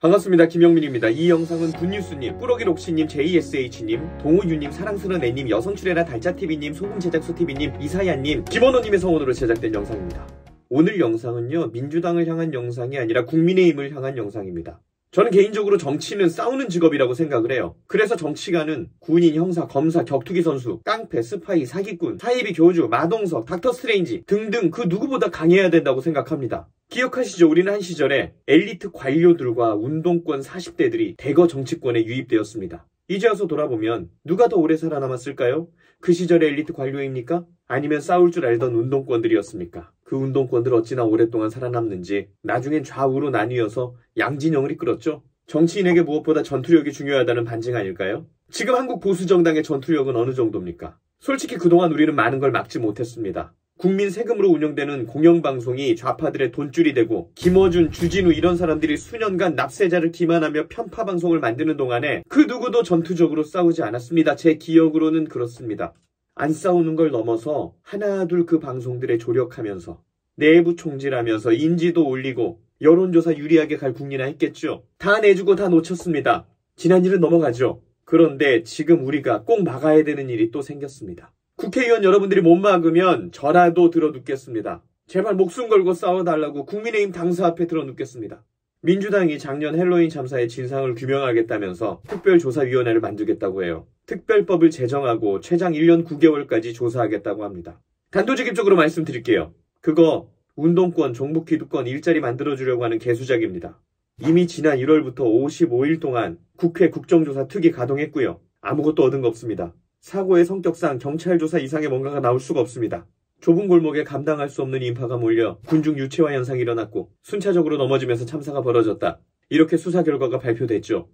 반갑습니다. 김영민입니다. 이 영상은 굿뉴스님, 꾸러기록시님, JSH님, 동우유님, 사랑스러운 애님, 여성출애나 달짜TV님, 소금제작소TV님, 이사야님, 김원호님의 성원으로 제작된 영상입니다. 오늘 영상은요, 민주당을 향한 영상이 아니라 국민의힘을 향한 영상입니다. 저는 개인적으로 정치는 싸우는 직업이라고 생각을 해요. 그래서 정치가는 군인, 형사, 검사, 격투기 선수, 깡패, 스파이, 사기꾼, 사이비 교주, 마동석, 닥터 스트레인지 등등 그 누구보다 강해야 된다고 생각합니다. 기억하시죠? 우리는 한 시절에 엘리트 관료들과 운동권 40대들이 대거 정치권에 유입되었습니다. 이제 와서 돌아보면 누가 더 오래 살아남았을까요? 그 시절의 엘리트 관료입니까? 아니면 싸울 줄 알던 운동권들이었습니까? 그 운동권들 어찌나 오랫동안 살아남는지 나중엔 좌우로 나뉘어서 양진영을 이끌었죠. 정치인에게 무엇보다 전투력이 중요하다는 반증 아닐까요? 지금 한국 보수정당의 전투력은 어느 정도입니까? 솔직히 그동안 우리는 많은 걸 막지 못했습니다. 국민 세금으로 운영되는 공영방송이 좌파들의 돈줄이 되고 김어준, 주진우 이런 사람들이 수년간 납세자를 기만하며 편파방송을 만드는 동안에 그 누구도 전투적으로 싸우지 않았습니다. 제 기억으로는 그렇습니다. 안 싸우는 걸 넘어서 하나둘 그 방송들에 조력하면서 내부 총질하면서 인지도 올리고 여론조사 유리하게 갈 국리나 했겠죠. 다 내주고 다 놓쳤습니다. 지난 일은 넘어가죠. 그런데 지금 우리가 꼭 막아야 되는 일이 또 생겼습니다. 국회의원 여러분들이 못 막으면 저라도 들어눕겠습니다. 제발 목숨 걸고 싸워달라고 국민의힘 당사 앞에 들어눕겠습니다. 민주당이 작년 헬로윈 참사의 진상을 규명하겠다면서 특별조사위원회를 만들겠다고 해요. 특별법을 제정하고 최장 1년 9개월까지 조사하겠다고 합니다. 단도직입적으로 말씀드릴게요. 그거 운동권, 종북기득권 일자리 만들어주려고 하는 개수작입니다. 이미 지난 1월부터 55일 동안 국회 국정조사 특위 가동했고요. 아무것도 얻은 거 없습니다. 사고의 성격상 경찰 조사 이상의 뭔가가 나올 수가 없습니다. 좁은 골목에 감당할 수 없는 인파가 몰려 군중 유체화 현상이 일어났고 순차적으로 넘어지면서 참사가 벌어졌다. 이렇게 수사 결과가 발표됐죠.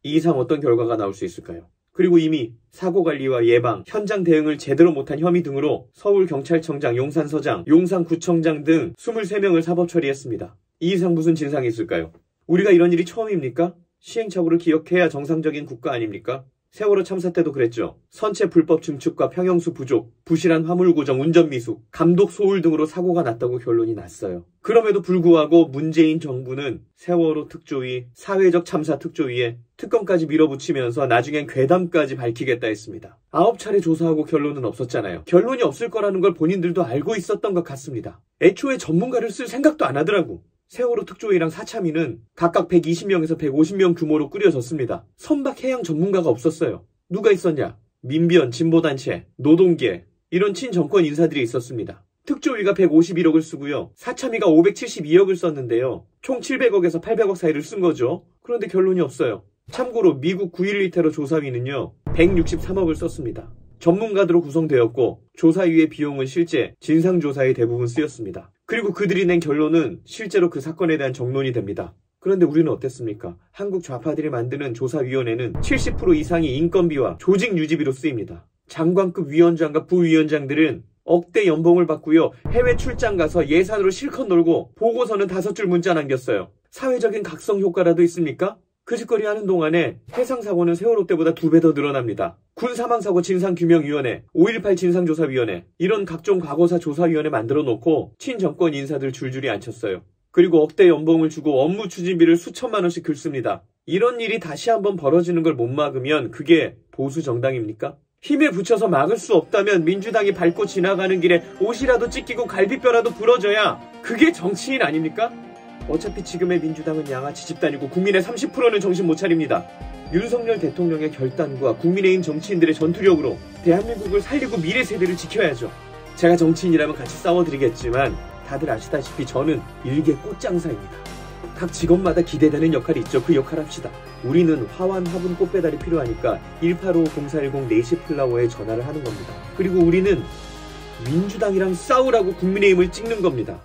이 이상 어떤 결과가 나올 수 있을까요? 그리고 이미 사고관리와 예방, 현장 대응을 제대로 못한 혐의 등으로 서울경찰청장, 용산서장, 용산구청장 등 23명을 사법 처리했습니다. 이 이상 무슨 진상이 있을까요? 우리가 이런 일이 처음입니까? 시행착오를 기억해야 정상적인 국가 아닙니까? 세월호 참사 때도 그랬죠. 선체 불법 증축과 평형수 부족, 부실한 화물 고정, 운전 미숙, 감독 소홀 등으로 사고가 났다고 결론이 났어요. 그럼에도 불구하고 문재인 정부는 세월호 특조위, 사회적 참사 특조위에 특검까지 밀어붙이면서 나중엔 괴담까지 밝히겠다 했습니다. 9차례 조사하고 결론은 없었잖아요. 결론이 없을 거라는 걸 본인들도 알고 있었던 것 같습니다. 애초에 전문가를 쓸 생각도 안 하더라고. 세월호 특조위랑 사참위는 각각 120명에서 150명 규모로 꾸려졌습니다. 선박 해양 전문가가 없었어요. 누가 있었냐? 민변, 진보단체, 노동계 이런 친정권 인사들이 있었습니다. 특조위가 151억을 쓰고요. 사참위가 572억을 썼는데요. 총 700억에서 800억 사이를 쓴 거죠. 그런데 결론이 없어요. 참고로 미국 9.12 테러 조사위는요. 163억을 썼습니다. 전문가들로 구성되었고 조사위의 비용은 실제 진상조사에 대부분 쓰였습니다. 그리고 그들이 낸 결론은 실제로 그 사건에 대한 정론이 됩니다. 그런데 우리는 어땠습니까? 한국 좌파들이 만드는 조사위원회는 70% 이상이 인건비와 조직 유지비로 쓰입니다. 장관급 위원장과 부위원장들은 억대 연봉을 받고요. 해외 출장 가서 예산으로 실컷 놀고 보고서는 5줄 문자 남겼어요. 사회적인 각성 효과라도 있습니까? 그 짓거리 하는 동안에 해상사고는 세월호 때보다 2배 더 늘어납니다. 군사망사고 진상규명위원회, 5.18 진상조사위원회 이런 각종 과거사 조사위원회 만들어 놓고 친정권 인사들 줄줄이 앉혔어요. 그리고 억대 연봉을 주고 업무 추진비를 수천만 원씩 긁습니다. 이런 일이 다시 한번 벌어지는 걸 못 막으면 그게 보수 정당입니까? 힘에 붙여서 막을 수 없다면 민주당이 밟고 지나가는 길에 옷이라도 찢기고 갈비뼈라도 부러져야 그게 정치인 아닙니까? 어차피 지금의 민주당은 양아치 집단이고 국민의 30%는 정신 못 차립니다. 윤석열 대통령의 결단과 국민의힘 정치인들의 전투력으로 대한민국을 살리고 미래 세대를 지켜야죠. 제가 정치인이라면 같이 싸워드리겠지만 다들 아시다시피 저는 일개 꽃장사입니다. 각 직업마다 기대되는 역할이 있죠. 그 역할 합시다. 우리는 화환, 화분, 꽃배달이 필요하니까 185-0410 4시 플라워에 전화를 하는 겁니다. 그리고 우리는 민주당이랑 싸우라고 국민의힘을 찍는 겁니다.